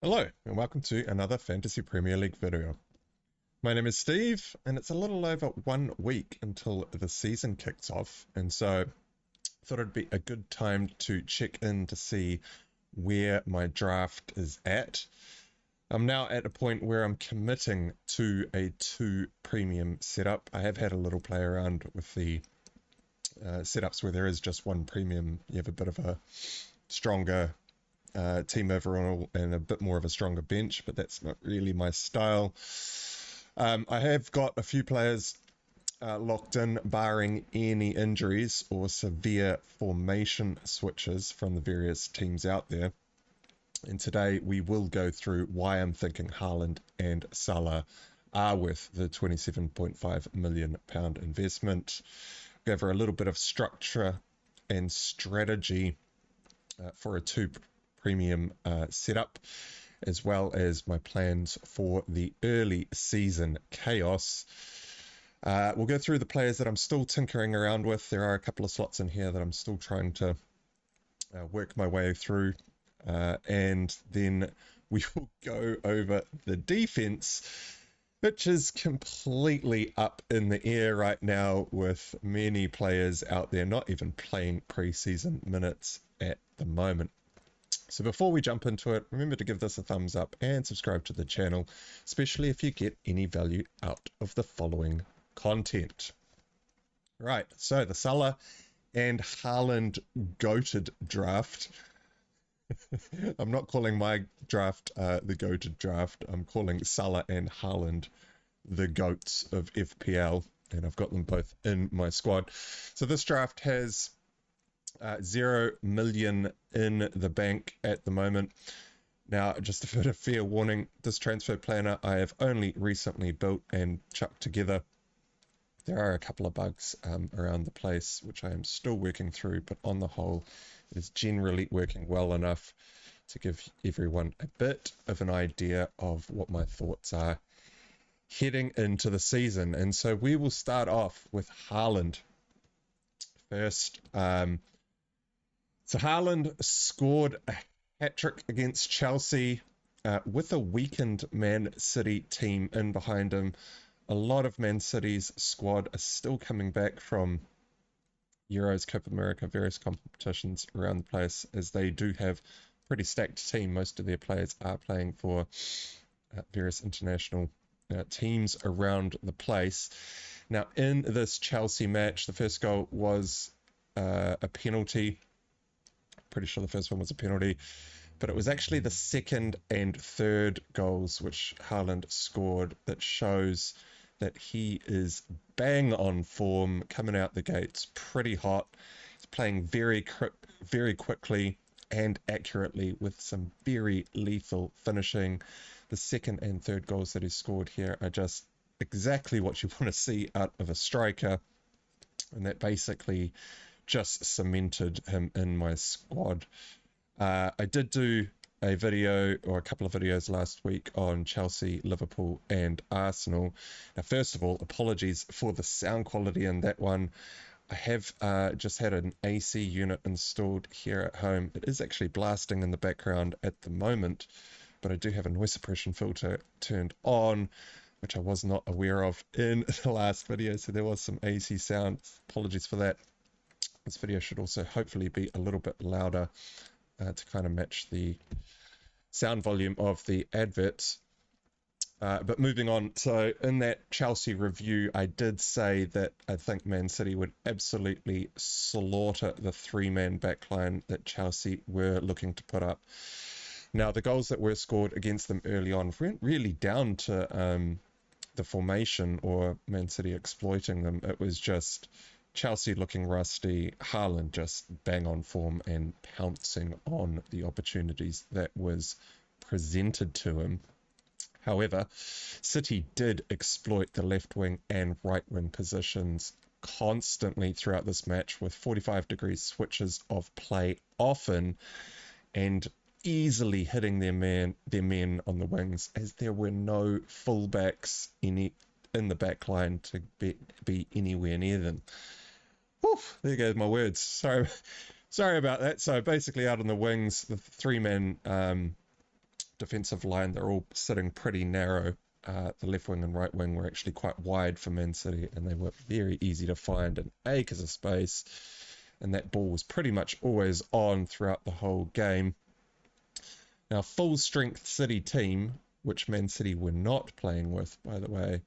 Hello and welcome to another Fantasy Premier League video. My name is Steve and it's a little over 1 week until the season kicks off, and so I thought it'd be a good time to check in to see where my draft is at. I'm now at a point where I'm committing to a 2 premium setup. I have had a little play around with the setups where there is just 1 premium. You have a bit of a stronger team overall and a bit more of a stronger bench, but that's not really my style. I have got a few players locked in, barring any injuries or severe formation switches from the various teams out there. And today we will go through why I'm thinking Haaland and Salah are worth the £27.5 million investment. Go over a little bit of structure and strategy for a 2 premium setup, as well as my plans for the early season chaos. We'll go through the players that I'm still tinkering around with. There are a couple of slots in here that I'm still trying to work my way through, and then we will go over the defense, which is completely up in the air right now, with many players out there not even playing preseason minutes at the moment. So before we jump into it, remember to give this a thumbs up and subscribe to the channel, especially if you get any value out of the following content. Right, so the Salah and Haaland goated draft. I'm not calling my draft the goated draft. I'm calling Salah and Haaland the goats of FPL, and I've got them both in my squad. So this draft has 0 million in the bank at the moment. Now, just a bit of fair warning, this transfer planner I have only recently built and chucked together. There are a couple of bugs around the place which I am still working through, but on the whole it is generally working well enough to give everyone a bit of an idea of what my thoughts are heading into the season. And so we will start off with Haaland first. So Haaland scored a hat-trick against Chelsea with a weakened Man City team in behind him. A lot of Man City's squad are still coming back from Euros, Copa America, various competitions around the place, as they do have a pretty stacked team. Most of their players are playing for various international teams around the place. Now, in this Chelsea match, the first goal was a penalty. Pretty sure the first one was a penalty, but it was actually the second and third goals which Haaland scored that shows that he is bang on form, coming out the gates pretty hot. He's playing very quickly and accurately with some very lethal finishing. The second and third goals that he scored here are just exactly what you want to see out of a striker, and that basically just cemented him in my squad. I did do a video, or a couple of videos last week, on Chelsea, Liverpool and Arsenal. Now, first of all, apologies for the sound quality in that one. I have just had an AC unit installed here at home. It is actually blasting in the background at the moment, but I do have a noise suppression filter turned on, which I was not aware of in the last video, so there was some AC sound. Apologies for that. This video should also hopefully be a little bit louder to kind of match the sound volume of the adverts. But moving on, so in that Chelsea review, I did say that I think Man City would absolutely slaughter the 3-man backline that Chelsea were looking to put up. Now, the goals that were scored against them early on weren't really down to the formation or Man City exploiting them. It was just Chelsea looking rusty, Haaland just bang on form and pouncing on the opportunities that was presented to him. However, City did exploit the left wing and right wing positions constantly throughout this match, with 45-degree switches of play often, and easily hitting their men on the wings, as there were no fullbacks in the back line to be anywhere near them. Oof, there goes my words. Sorry about that. So basically, out on the wings, the 3-man defensive line, they're all sitting pretty narrow. The left wing and right wing were actually quite wide for Man City, and they were very easy to find and acres of space. And that ball was pretty much always on throughout the whole game. Now, full strength City team, which Man City were not playing with, by the way,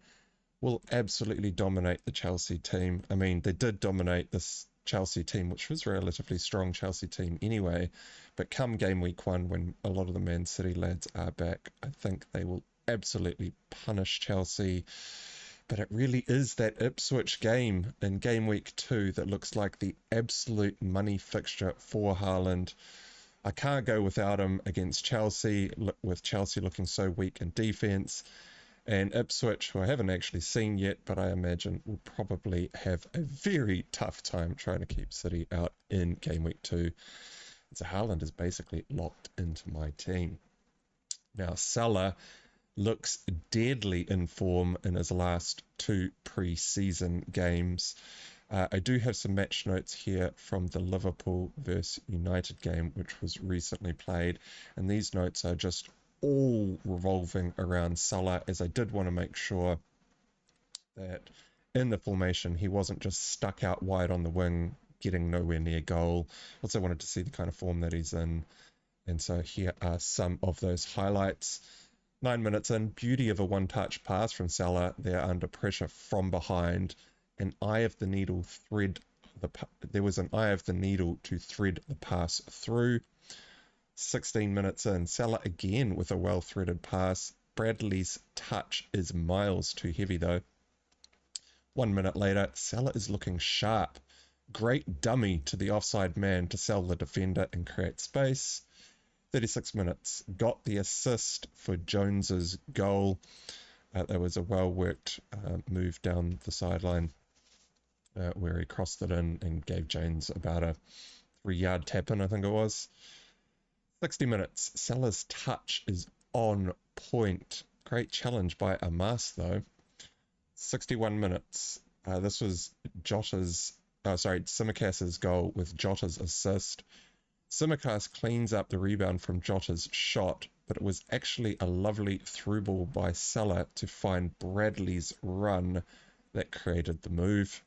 will absolutely dominate the Chelsea team. I mean, they did dominate this Chelsea team, which was a relatively strong Chelsea team anyway. But come game week 1, when a lot of the Man City lads are back, I think they will absolutely punish Chelsea. But it really is that Ipswich game in game week 2 that looks like the absolute money fixture for Haaland. I can't go without him against Chelsea, with Chelsea looking so weak in defence. And Ipswich, who I haven't actually seen yet, but I imagine will probably have a very tough time trying to keep City out in game week 2. So Haaland is basically locked into my team. Now, Salah looks deadly in form in his last 2 pre-season games. I do have some match notes here from the Liverpool versus United game, which was recently played. And these notes are just all revolving around Salah, as I did want to make sure that in the formation he wasn't just stuck out wide on the wing, getting nowhere near goal. Also wanted to see the kind of form that he's in. And so here are some of those highlights. 9 minutes in, beauty of a one-touch pass from Salah. They're under pressure from behind. An eye of the needle there was an eye of the needle to thread the pass through. 16 minutes in, Salah again with a well-threaded pass. Bradley's touch is miles too heavy though. 1 minute later, Salah is looking sharp. Great dummy to the offside man to sell the defender and create space. 36 minutes, got the assist for Jones's goal. There was a well-worked move down the sideline where he crossed it in and gave Jones about a 3-yard tap-in, I think it was. 60 minutes, Salah's touch is on point. Great challenge by Amas, though. 61 minutes, this was Tsimikas' goal with Jota's assist. Tsimikas cleans up the rebound from Jota's shot, but it was actually a lovely through ball by Salah to find Bradley's run that created the move.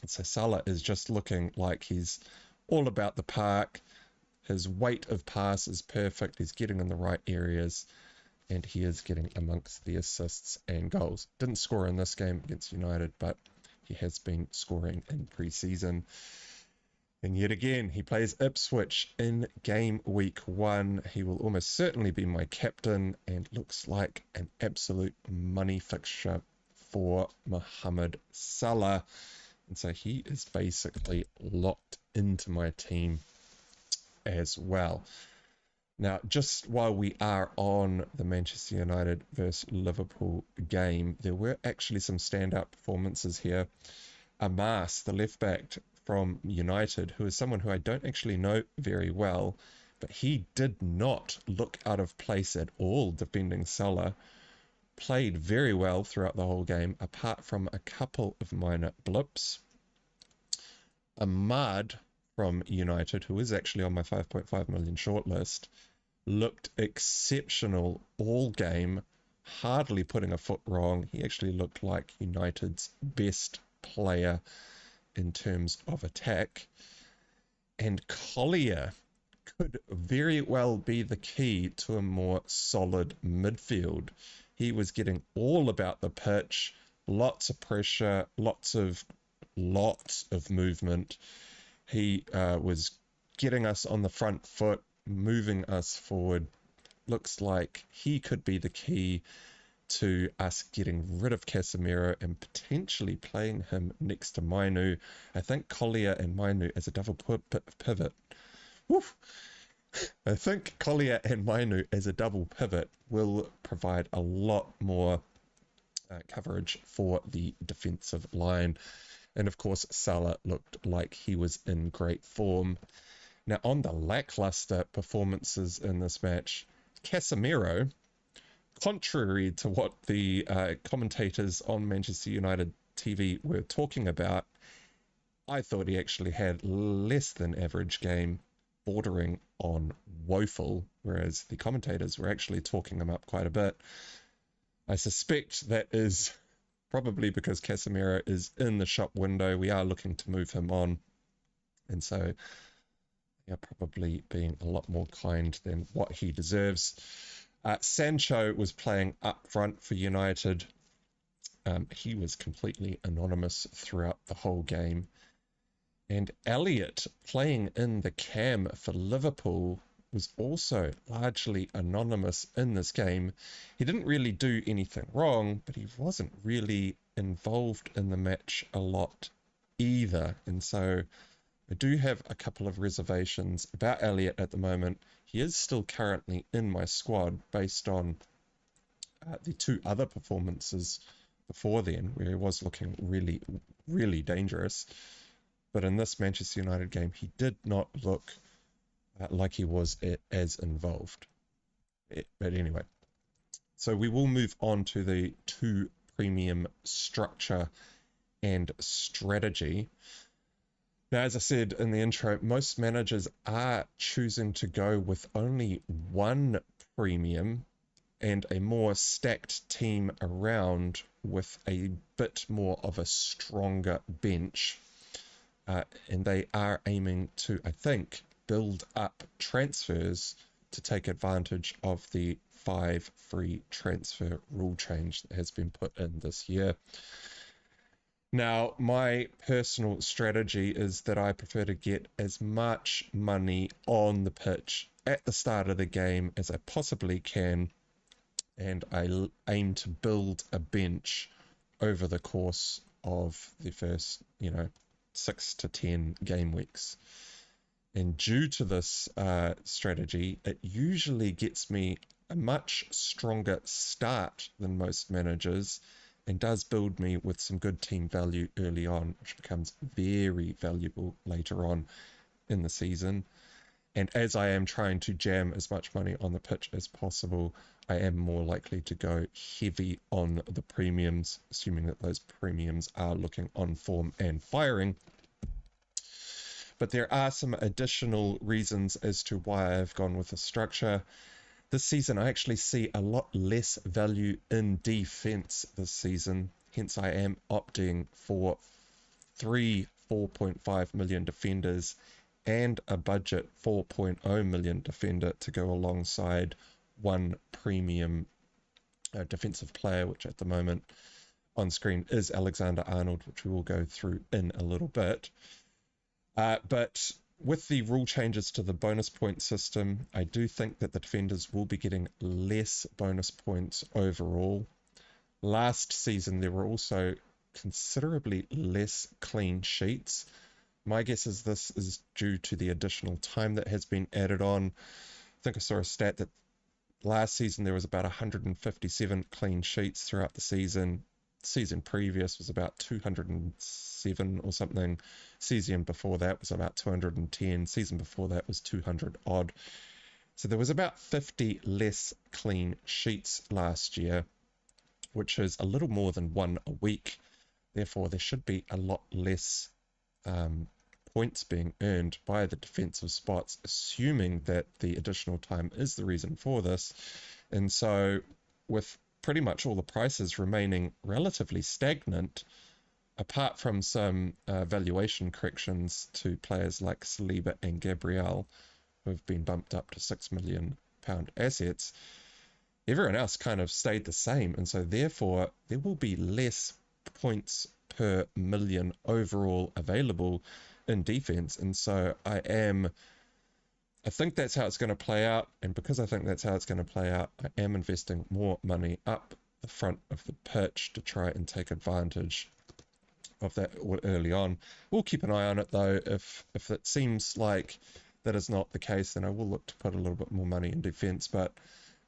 And so Salah is just looking like he's all about the park. His weight of pass is perfect. He's getting in the right areas, and he is getting amongst the assists and goals. Didn't score in this game against United, but he has been scoring in pre-season. And yet again, he plays Ipswich in game week 1. He will almost certainly be my captain and looks like an absolute money fixture for Mohamed Salah. And so he is basically locked into my team as well. Now, just while we are on the Manchester United versus Liverpool game, there were actually some standout performances here. Amas, the left back from United, who is someone who I don't actually know very well, but he did not look out of place at all defending Salah. Played very well throughout the whole game, apart from a couple of minor blips. Ahmad from United, who is actually on my 5.5 million shortlist, looked exceptional all game, hardly putting a foot wrong. He actually looked like United's best player in terms of attack. And Collier could very well be the key to a more solid midfield. He was getting all about the pitch, lots of pressure, lots of movement. He was getting us on the front foot, moving us forward. Looks like he could be the key to us getting rid of Casemiro and potentially playing him next to Mainu. I think Collier and Mainu as a double pivot. Woof. I think Collier and Mainu as a double pivot will provide a lot more coverage for the defensive line. And of course, Salah looked like he was in great form. Now, on the lackluster performances in this match, Casemiro, contrary to what the commentators on Manchester United TV were talking about, I thought he actually had less than average game. bordering on woeful, whereas the commentators were actually talking him up quite a bit. I suspect that is probably because Casemiro is in the shop window. We are looking to move him on, and so yeah, probably being a lot more kind than what he deserves. Sancho was playing up front for United. He was completely anonymous throughout the whole game. And Elliott playing in the cam for Liverpool was also largely anonymous in this game. He didn't really do anything wrong, but he wasn't really involved in the match a lot either. And so I do have a couple of reservations about Elliott at the moment. He is still currently in my squad based on the two other performances before then, where he was looking really, really dangerous. But in this Manchester United game, he did not look like he was as involved. But anyway, so we will move on to the two premium structure and strategy. Now, as I said in the intro, most managers are choosing to go with only one premium and a more stacked team around with a bit more of a stronger bench. And they are aiming to, I think, build up transfers to take advantage of the 5 free transfer rule change that has been put in this year. Now, my personal strategy is that I prefer to get as much money on the pitch at the start of the game as I possibly can, and I aim to build a bench over the course of the first, 6 to 10 game weeks. And due to this strategy, it usually gets me a much stronger start than most managers and does build me with some good team value early on, which becomes very valuable later on in the season. And as I am trying to jam as much money on the pitch as possible, I am more likely to go heavy on the premiums, assuming that those premiums are looking on form and firing. But there are some additional reasons as to why I've gone with the structure. This season, I actually see a lot less value in defense this season. Hence, I am opting for 3 4.5 million defenders and a budget 4.0 million defender to go alongside one premium defensive player, which at the moment on screen is Alexander-Arnold, which we will go through in a little bit. But with the rule changes to the bonus point system, I do think that the defenders will be getting less bonus points overall. Last season, there were also considerably less clean sheets. My guess is this is due to the additional time that has been added on. I think I saw a stat that last season there was about 157 clean sheets throughout the season. Season previous was about 207 or something. Season before that was about 210. Season before that was 200 odd. So there was about 50 less clean sheets last year, which is a little more than one a week. Therefore, there should be a lot less points being earned by the defensive spots, assuming that the additional time is the reason for this. And so with pretty much all the prices remaining relatively stagnant, apart from some valuation corrections to players like Saliba and Gabriel, who have been bumped up to £6 million assets, everyone else kind of stayed the same. And so therefore, there will be less points per million overall available in defense. And so I think that's how it's going to play out. And because I think that's how it's going to play out, I am investing more money up the front of the pitch to try and take advantage of that early on. We'll keep an eye on it though. If it seems like that is not the case, then I will look to put a little bit more money in defense. But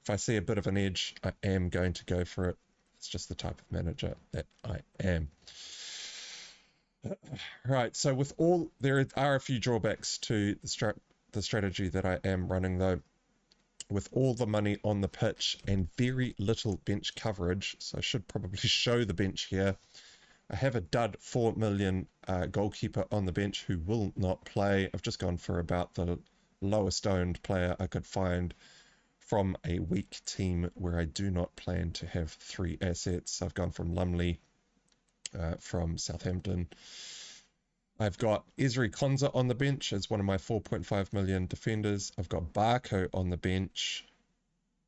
if I see a bit of an edge, I am going to go for it. It's just the type of manager that I am. Right, so there are a few drawbacks to the strategy that I am running though. With all the money on the pitch and very little bench coverage, so I should probably show the bench here. I have a dud 4 million goalkeeper on the bench who will not play. I've just gone for about the lowest owned player I could find from a weak team where I do not plan to have 3 assets. I've gone from Lumley, from Southampton. I've got Ezri Konsa on the bench as one of my 4.5 million defenders. I've got Barco on the bench,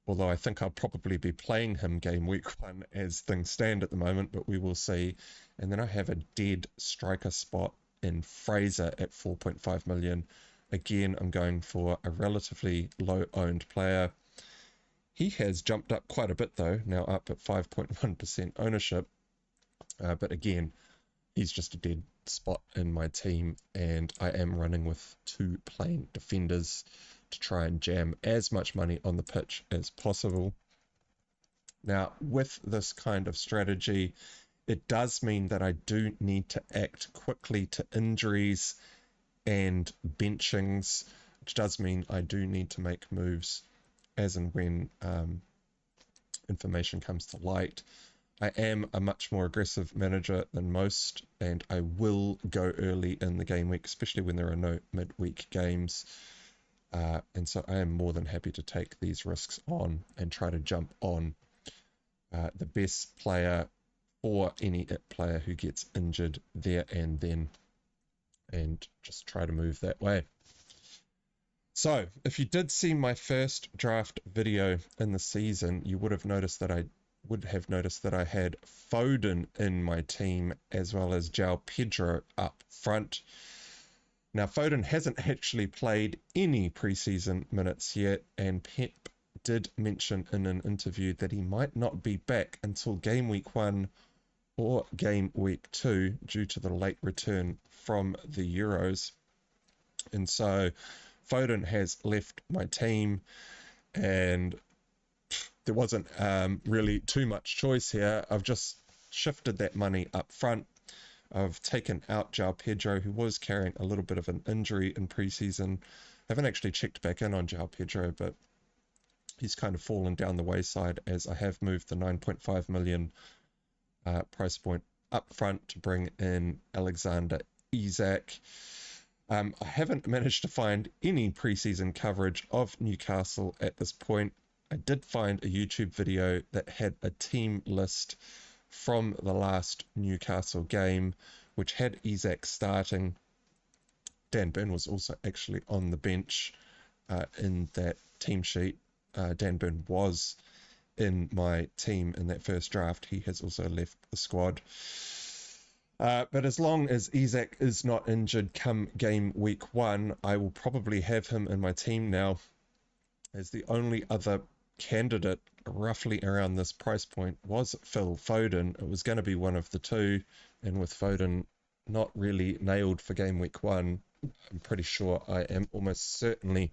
although I think I'll probably be playing him game week 1 as things stand at the moment, but we will see. And then I have a dead striker spot in Fraser at 4.5 million. Again, I'm going for a relatively low-owned player. He has jumped up quite a bit, though, now up at 5.1% ownership. But again, he's just a dead spot in my team, and I am running with 2 plain defenders to try and jam as much money on the pitch as possible. Now, with this kind of strategy, it does mean that I do need to act quickly to injuries and benchings, which does mean I do need to make moves as and when information comes to light. I am a much more aggressive manager than most, and I will go early in the game week, especially when there are no midweek games. And so I am more than happy to take these risks on and try to jump on the best player or any player who gets injured there and then, and just try to move that way. So if you did see my first draft video in the season, you would have noticed that I had Foden in my team as well as João Pedro up front. Now, Foden hasn't actually played any preseason minutes yet, and Pep did mention in an interview that he might not be back until game week 1 or game week 2 due to the late return from the Euros. And so Foden has left my team, and there wasn't really too much choice here. I've just shifted that money up front. I've taken out João Pedro, who was carrying a little bit of an injury in preseason. I haven't actually checked back in on João Pedro, but he's kind of fallen down the wayside as I have moved the 9.5 million price point up front to bring in Alexander-Isak. I haven't managed to find any preseason coverage of Newcastle at this point. I did find a YouTube video that had a team list from the last Newcastle game, which had Isak starting. Dan Burn was also actually on the bench in that team sheet. Dan Burn was in my team in that first draft. He has also left the squad. But as long as Isak is not injured come game week 1, I will probably have him in my team now, as the only other candidate roughly around this price point was Phil Foden. It was going to be one of the two, and with Foden not really nailed for game week 1, I'm pretty sure I am almost certainly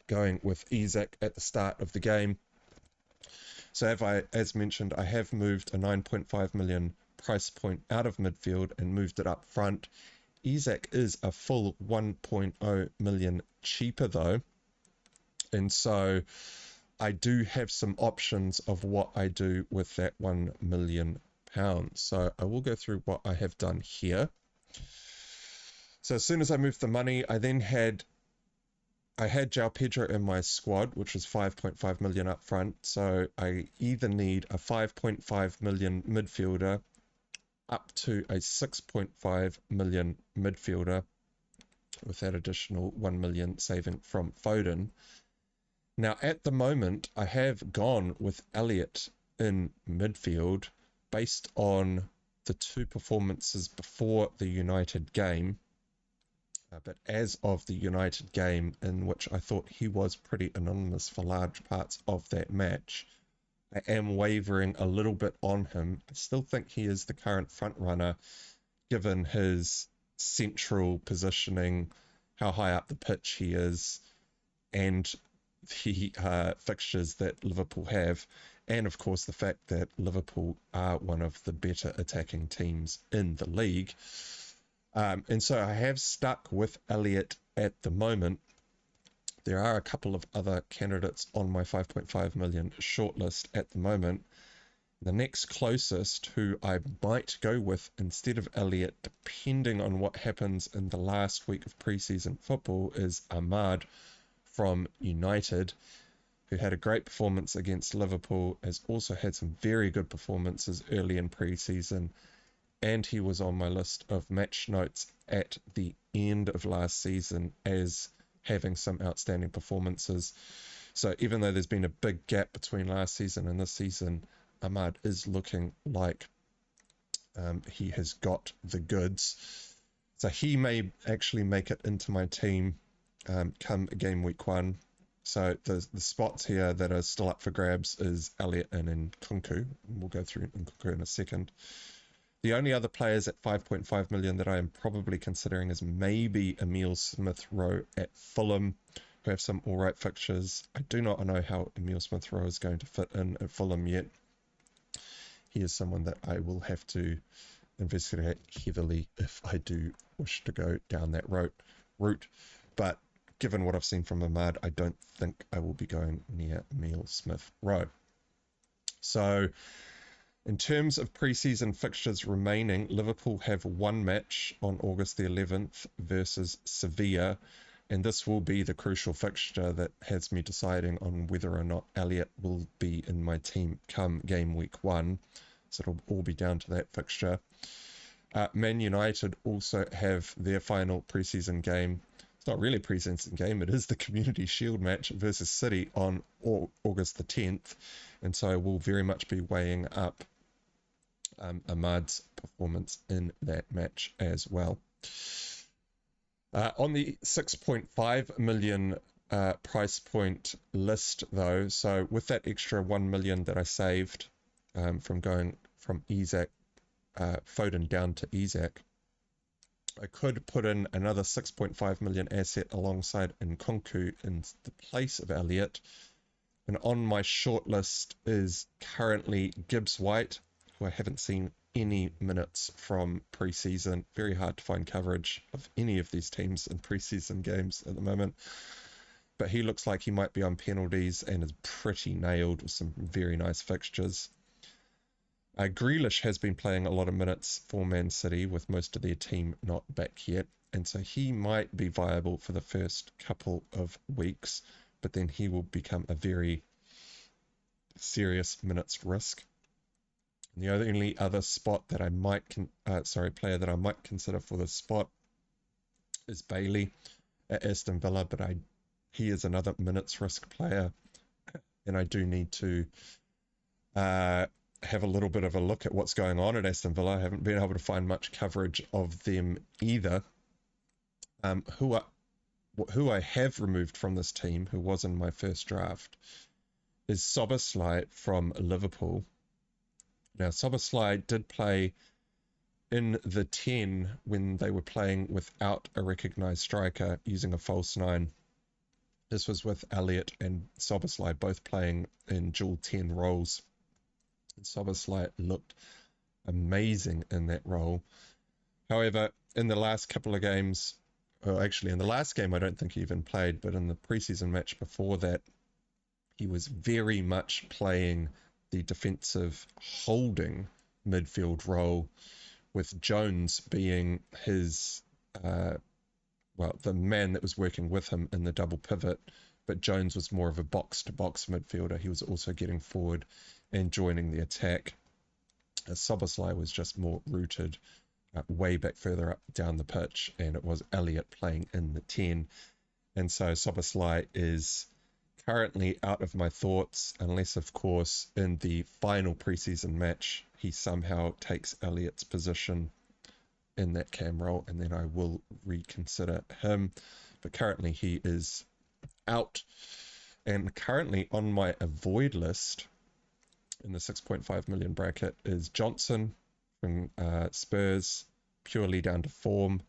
going with Isak at the start of the game. So as mentioned, I have moved a 9.5 million price point out of midfield and moved it up front. Isak is a full 1.0 million cheaper though, and so I do have some options of what I do with that £1 million. So I will go through what I have done here. So as soon as I moved the money, I had João Pedro in my squad, which was 5.5 million up front. So I either need a 5.5 million midfielder up to a 6.5 million midfielder with that additional 1 million saving from Foden. Now, at the moment, I have gone with Elliott in midfield based on the 2 performances before the United game. But as of the United game, in which I thought he was pretty anonymous for large parts of that match, I am wavering a little bit on him. I still think he is the current front runner, given his central positioning, how high up the pitch he is, and the fixtures that Liverpool have, and of course the fact that Liverpool are one of the better attacking teams in the league. And so I have stuck with Elliott at the moment. There are a couple of other candidates on my 5.5 million shortlist at the moment. The next closest who I might go with instead of Elliott, depending on what happens in the last week of preseason football, is Ahmad from United, who had a great performance against Liverpool, has also had some very good performances early in pre-season, and he was on my list of match notes at the end of last season as having some outstanding performances. So even though there's been a big gap between last season and this season, Ahmad is looking like he has got the goods. So he may actually make it into my team come game week 1. So the spots here that are still up for grabs is Elliott and Nkunku. We'll go through Nkunku in a second. The only other players at 5.5 million that I am probably considering is maybe Emile Smith-Rowe at Fulham, who have some all right fixtures. I do not know how Emile Smith-Rowe is going to fit in at Fulham yet. He is someone that I will have to investigate heavily if I do wish to go down that route. But given what I've seen from Ahmad, I don't think I will be going near Emile Smith-Rowe. So in terms of preseason fixtures remaining, Liverpool have one match on August the 11th versus Sevilla, and this will be the crucial fixture that has me deciding on whether or not Elliott will be in my team come game week 1. So it'll all be down to that fixture. Man United also have their final preseason game. It's not really a preseason game, it is the Community Shield match versus City on August the 10th, and so we'll very much be weighing up Ahmad's performance in that match as well. On the 6.5 million price point list, though, so with that extra 1 million that I saved from going from Foden down to Isak, I could put in another 6.5 million asset alongside Nkunku in the place of Elliott. And on my shortlist is currently Gibbs White, who I haven't seen any minutes from preseason. Very hard to find coverage of any of these teams in preseason games at the moment. But he looks like he might be on penalties and is pretty nailed with some very nice fixtures. Grealish has been playing a lot of minutes for Man City with most of their team not back yet, and so he might be viable for the first couple of weeks, but then he will become a very serious minutes risk. And the only other spot that I might player that I might consider for this spot is Bailey at Aston Villa, but he is another minutes risk player, and I do need to have a little bit of a look at what's going on at Aston Villa. I haven't been able to find much coverage of them either. Who I have removed from this team, who was in my first draft, is Szoboszlai from Liverpool. Now, Szoboszlai did play in the 10 when they were playing without a recognised striker using a false 9. This was with Elliott and Szoboszlai both playing in dual 10 roles. Szoboszlai looked amazing in that role. However, in the last couple of games, or actually in the last game I don't think he even played, but in the preseason match before that, he was very much playing the defensive holding midfield role, with Jones being his, the man that was working with him in the double pivot, but Jones was more of a box-to-box midfielder. He was also getting forward and joining the attack. Szoboszlai was just more rooted way back further up down the pitch, and it was Elliott playing in the 10. And so Szoboszlai is currently out of my thoughts, unless, of course, in the final preseason match, he somehow takes Elliott's position in that cam role, and then I will reconsider him. But currently he is out. And currently on my avoid list in the 6.5 million bracket is Johnson from Spurs, purely down to form.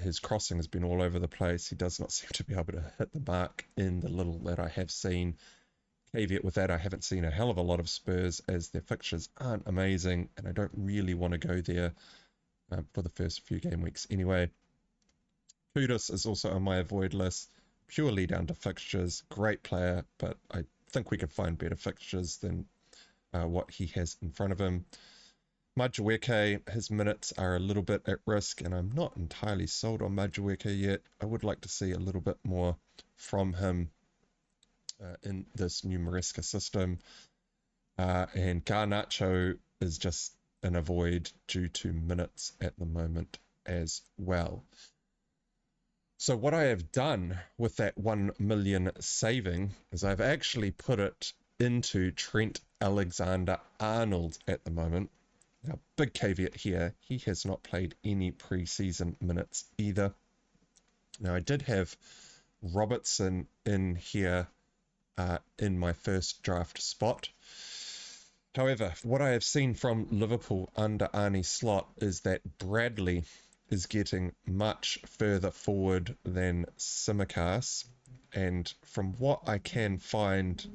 His crossing has been all over the place. He does not seem to be able to hit the mark in the little that I have seen. Caveat with that, I haven't seen a hell of a lot of Spurs as their fixtures aren't amazing, and I don't really want to go there for the first few game weeks anyway. Kudus is also on my avoid list, purely down to fixtures. Great player, but I think we could find better fixtures than what he has in front of him. Madueke, his minutes are a little bit at risk, and I'm not entirely sold on Madueke yet. I would like to see a little bit more from him in this new Maresca system. And Garnacho is just an avoid due to minutes at the moment as well. So what I have done with that 1 million saving is I've actually put it into Trent Alexander-Arnold at the moment. Now, big caveat here, he has not played any preseason minutes either. Now, I did have Robertson in here in my first draft spot. However, what I have seen from Liverpool under Arne Slot is that Bradley is getting much further forward than Tsimikas, and from what I can find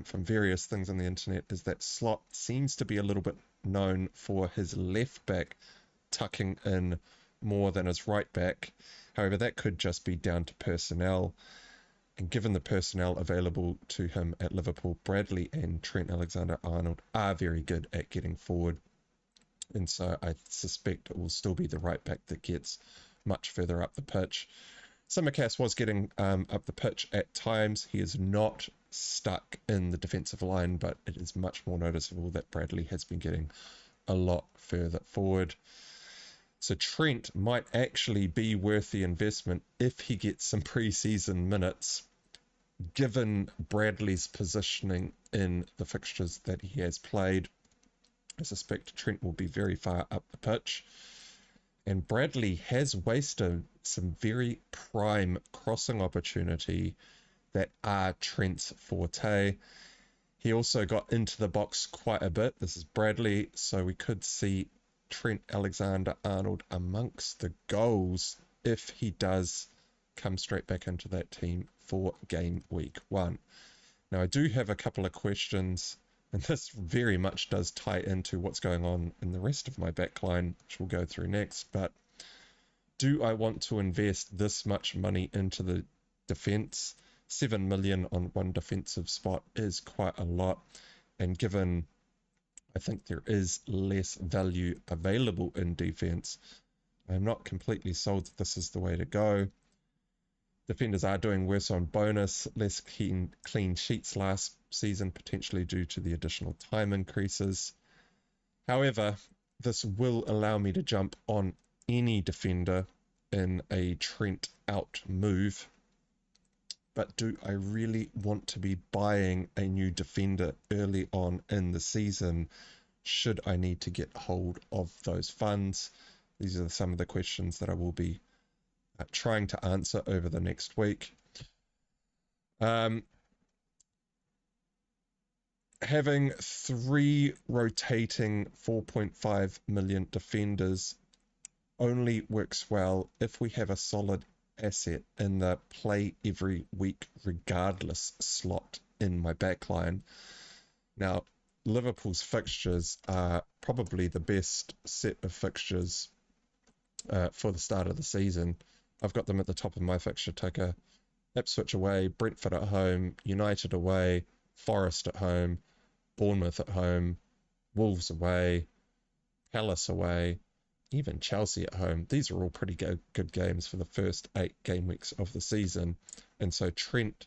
from various things on the internet is that Slot seems to be a little bit known for his left back tucking in more than his right back. However, that could just be down to personnel, and given the personnel available to him at Liverpool, Bradley and Trent Alexander-Arnold are very good at getting forward. And so I suspect it will still be the right back that gets much further up the pitch. Tsimikas was getting up the pitch at times. He is not stuck in the defensive line, but it is much more noticeable that Bradley has been getting a lot further forward. So Trent might actually be worth the investment if he gets some pre-season minutes, given Bradley's positioning in the fixtures that he has played. I suspect Trent will be very far up the pitch. And Bradley has wasted some very prime crossing opportunity that are Trent's forte. He also got into the box quite a bit. This is Bradley, so we could see Trent Alexander-Arnold amongst the goals if he does come straight back into that team for game week 1. Now, I do have a couple of questions, and this very much does tie into what's going on in the rest of my backline, which we'll go through next. But do I want to invest this much money into the defense? 7 million on one defensive spot is quite a lot. And given I think there is less value available in defense, I'm not completely sold that this is the way to go. Defenders are doing worse on bonus, less clean sheets last season, potentially due to the additional time increases. However, this will allow me to jump on any defender in a Trent out move. But do I really want to be buying a new defender early on in the season? Should I need to get hold of those funds? These are some of the questions that I will be trying to answer over the next week. Having 3 rotating 4.5 million defenders only works well if we have a solid asset in the play every week regardless slot in my backline. Now, Liverpool's fixtures are probably the best set of fixtures for the start of the season. I've got them at the top of my fixture ticker. Ipswich away, Brentford at home, United away, Forest at home, Bournemouth at home, Wolves away, Palace away, even Chelsea at home. These are all pretty good games for the first 8 game weeks of the season. And so Trent,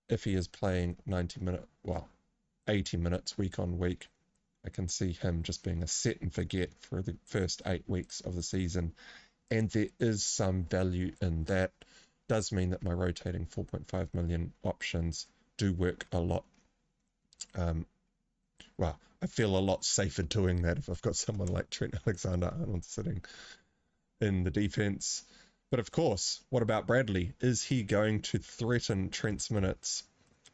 if he is playing 80 minutes week on week, I can see him just being a set and forget for the first 8 weeks of the season. And there is some value in that. Does mean that my rotating 4.5 million options do work a lot. I feel a lot safer doing that if I've got someone like Trent Alexander-Arnold sitting in the defense. But of course, what about Bradley? Is he going to threaten Trent's minutes,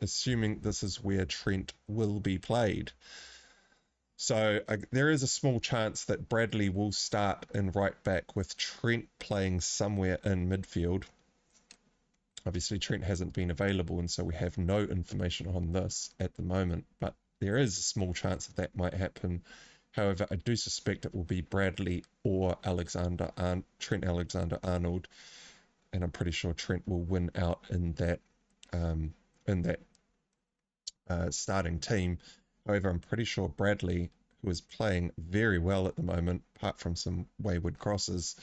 assuming this is where Trent will be played? So there is a small chance that Bradley will start in right back with Trent playing somewhere in midfield. Obviously, Trent hasn't been available, and so we have no information on this at the moment, but there is a small chance that might happen. However, I do suspect it will be Bradley or Trent Alexander-Arnold, and I'm pretty sure Trent will win out in that starting team. However, I'm pretty sure Bradley, who is playing very well at the moment, apart from some wayward crosses,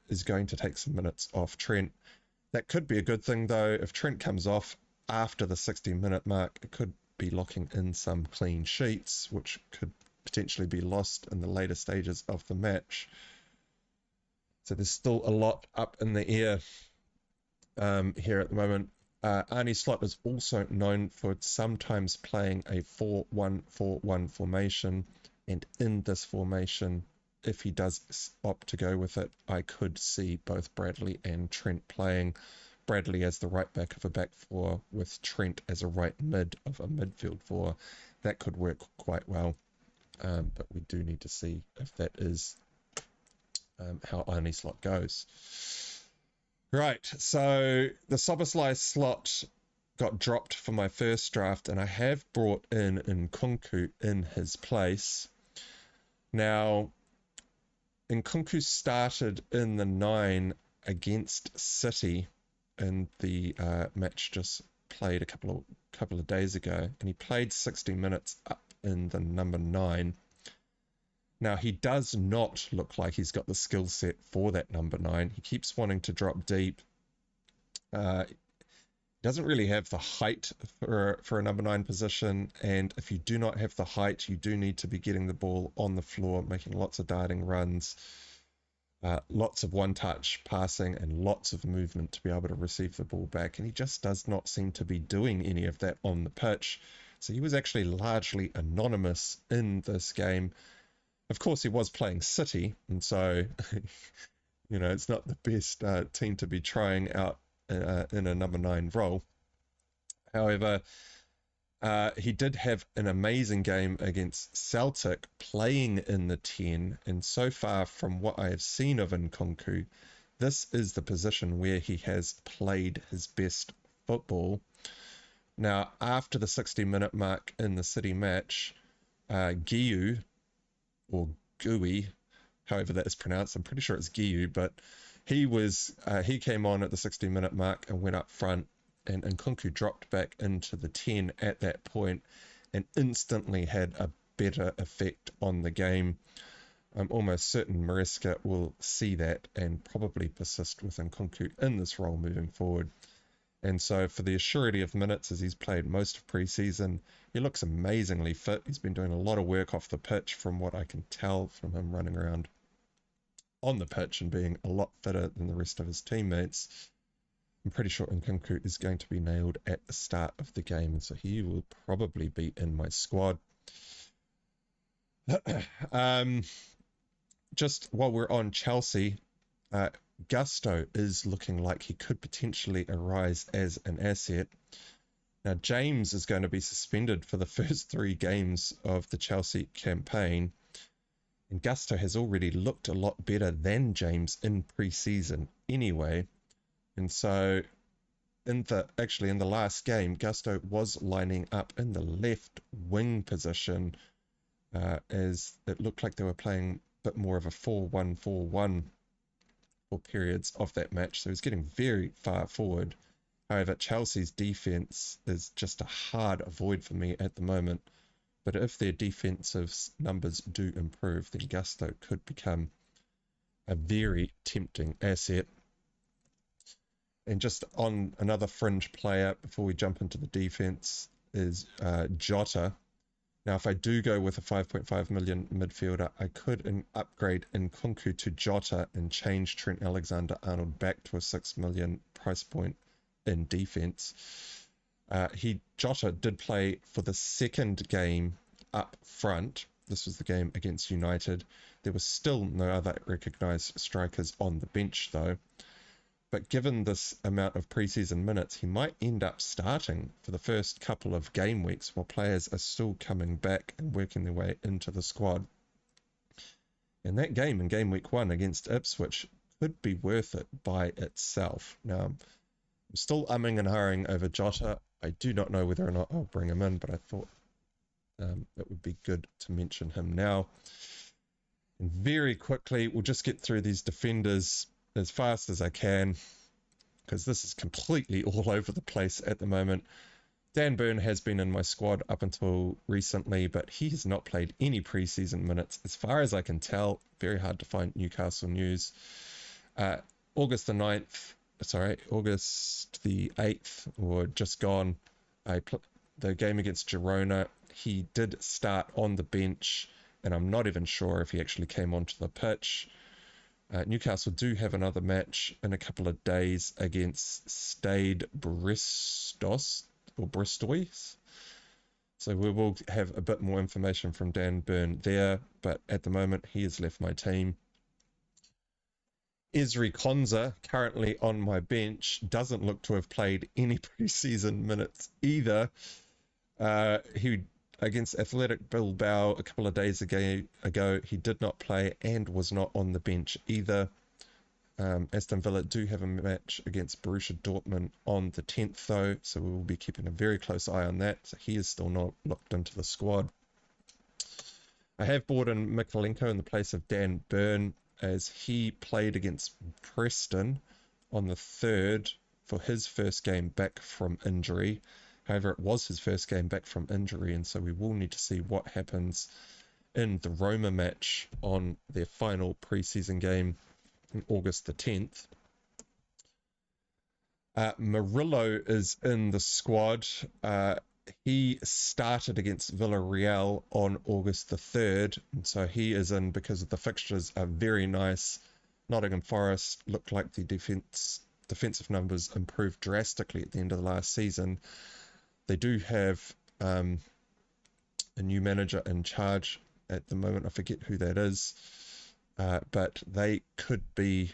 is going to take some minutes off Trent. That could be a good thing, though. If Trent comes off after the 60-minute mark, it could be locking in some clean sheets, which could potentially be lost in the later stages of the match. So there's still a lot up in the air here at the moment. Arnie Slot is also known for sometimes playing a 4-1-4-1 formation, and in this formation, if he does opt to go with it, I could see both Bradley and Trent playing. Bradley as the right back of a back four, with Trent as a right mid of a midfield four. That could work quite well, but we do need to see if that is how Arnie Slot goes. Right, so the Szoboszlai slot got dropped for my first draft, and I have brought in Nkunku in his place. Now, Nkunku started in the 9 against City in the match just played a couple of days ago, and he played 60 minutes up in the number 9. Now, he does not look like he's got the skill set for that number 9. He keeps wanting to drop deep. Doesn't really have the height for a number 9 position, and if you do not have the height, you do need to be getting the ball on the floor, making lots of darting runs, lots of one-touch passing, and lots of movement to be able to receive the ball back, and he just does not seem to be doing any of that on the pitch. So he was actually largely anonymous in this game. Of course, he was playing City, and so, it's not the best team to be trying out in a number 9 role. However, he did have an amazing game against Celtic playing in the 10, and so far from what I have seen of Nkunku, this is the position where he has played his best football. Now, after the 60-minute mark in the City match, Guiu, or Gui, however that is pronounced, I'm pretty sure it's Guiu, but he came on at the 60-minute mark and went up front, and Nkunku dropped back into the 10 at that point and instantly had a better effect on the game. I'm almost certain Maresca will see that and probably persist with Nkunku in this role moving forward. And so for the assurity of minutes, as he's played most of preseason, he looks amazingly fit. He's been doing a lot of work off the pitch from what I can tell from him running around on the pitch and being a lot fitter than the rest of his teammates. I'm pretty sure Nkunku is going to be nailed at the start of the game, and so he will probably be in my squad. Just while we're on Chelsea, Gusto is looking like he could potentially arise as an asset. Now, James is going to be suspended for the first 3 games of the Chelsea campaign, and Gusto has already looked a lot better than James in pre-season anyway. And so, in the last game, Gusto was lining up in the left wing position, as it looked like they were playing a bit more of a 4-1-4-1 for periods of that match, so he's getting very far forward. However, Chelsea's defense is just a hard avoid for me at the moment, but if their defensive numbers do improve, then Gusto could become a very tempting asset. And just on another fringe player before we jump into the defense is Jota. Now, if I do go with a 5.5 million midfielder, I could upgrade Nkunku to Jota and change Trent Alexander-Arnold back to a 6 million price point in defense. Jota did play for the second game up front. This was the game against United. There was still no other recognised strikers on the bench, though. But given this amount of preseason minutes, he might end up starting for the first couple of game weeks while players are still coming back and working their way into the squad. And that game in game week 1 against Ipswich could be worth it by itself. Now, I'm still umming and ahhing over Jota. I do not know whether or not I'll bring him in, but I thought it would be good to mention him now. And very quickly, we'll just get through these defenders as fast as I can, because this is completely all over the place at the moment. Dan Burn has been in my squad up until recently, but he has not played any preseason minutes as far as I can tell. Very hard to find Newcastle news. August the 9th, sorry, August the 8th, or just gone, the game against Girona, he did start on the bench, and I'm not even sure if he actually came onto the pitch. Newcastle do have another match in a couple of days against Stade Bristos, or Bristois. So we will have a bit more information from Dan Burn there, but at the moment he has left my team. Ezri Konza, currently on my bench, doesn't look to have played any preseason minutes either. He against Athletic Bilbao a couple of days ago, he did not play and was not on the bench either. Aston Villa do have a match against Borussia Dortmund on the 10th though, so we will be keeping a very close eye on that. So he is still not locked into the squad. I have brought in Mikalenko in the place of Dan Burn, as he played against Preston on the 3rd for his first game back from injury. However, it was his first game back from injury, and so we will need to see what happens in the Roma match on their final preseason game on August the 10th. Murillo is in the squad. He started against Villarreal on August the 3rd, and so he is in because the fixtures are very nice. Nottingham Forest looked like the defensive numbers improved drastically at the end of the last season. They do have a new manager in charge at the moment. I forget who that is, but they could be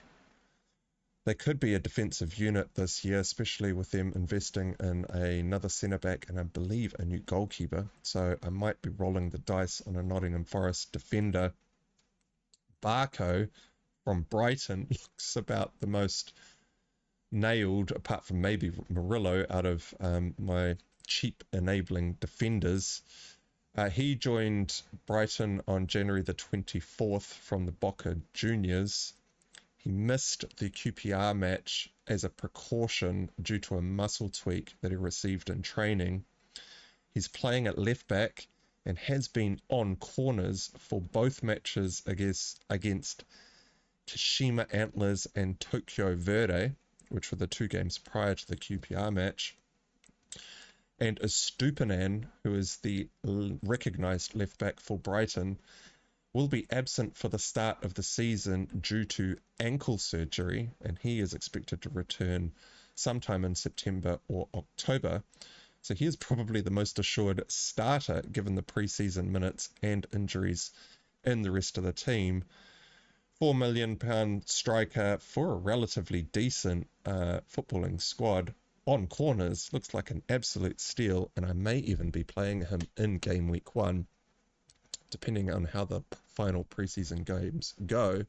a defensive unit this year, especially with them investing in another centre-back and I believe a new goalkeeper. So I might be rolling the dice on a Nottingham Forest defender. Barco from Brighton looks about the most nailed, apart from maybe Murillo, out of my cheap enabling defenders. He joined Brighton on January the 24th from the Boca Juniors. He missed the QPR match as a precaution due to a muscle tweak that he received in training. He's playing at left back and has been on corners for both matches against Kashima Antlers and Tokyo Verde, which were the two games prior to the QPR match. And Estupinan, who is the recognised left back for Brighton, will be absent for the start of the season due to ankle surgery, and he is expected to return sometime in September or October. So he is probably the most assured starter given the preseason minutes and injuries in the rest of the team. £4 million striker for a relatively decent footballing squad on corners looks like an absolute steal, and I may even be playing him in game week 1, depending on how the final preseason games go.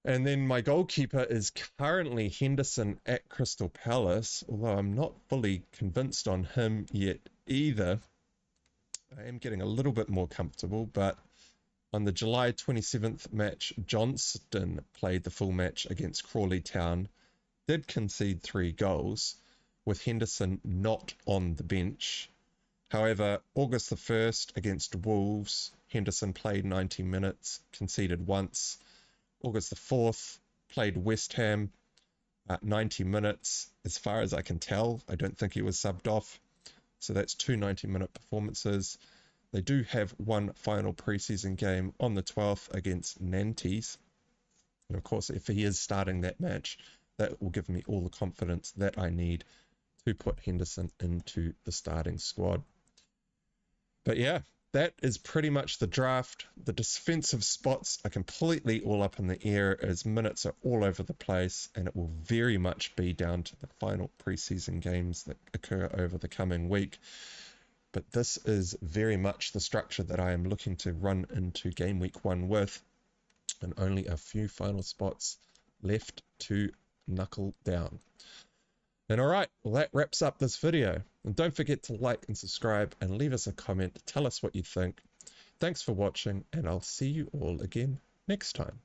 And then my goalkeeper is currently Henderson at Crystal Palace, although I'm not fully convinced on him yet either. I am getting a little bit more comfortable, but on the July 27th match, Johnston played the full match against Crawley Town, did concede 3 goals, with Henderson not on the bench. However, August the 1st against Wolves, Henderson played 90 minutes, conceded once. August the 4th, played West Ham at 90 minutes. As far as I can tell, I don't think he was subbed off. So that's 2 90-minute performances. They do have one final preseason game on the 12th against Nantes. And of course, if he is starting that match, that will give me all the confidence that I need to put Henderson into the starting squad. But yeah, that is pretty much the draft. The defensive spots are completely all up in the air as minutes are all over the place, and it will very much be down to the final preseason games that occur over the coming week. But this is very much the structure that I am looking to run into game week 1 with, and only a few final spots left to knuckle down. And alright, well that wraps up this video. And don't forget to like and subscribe and leave us a comment. Tell us what you think. Thanks for watching, and I'll see you all again next time.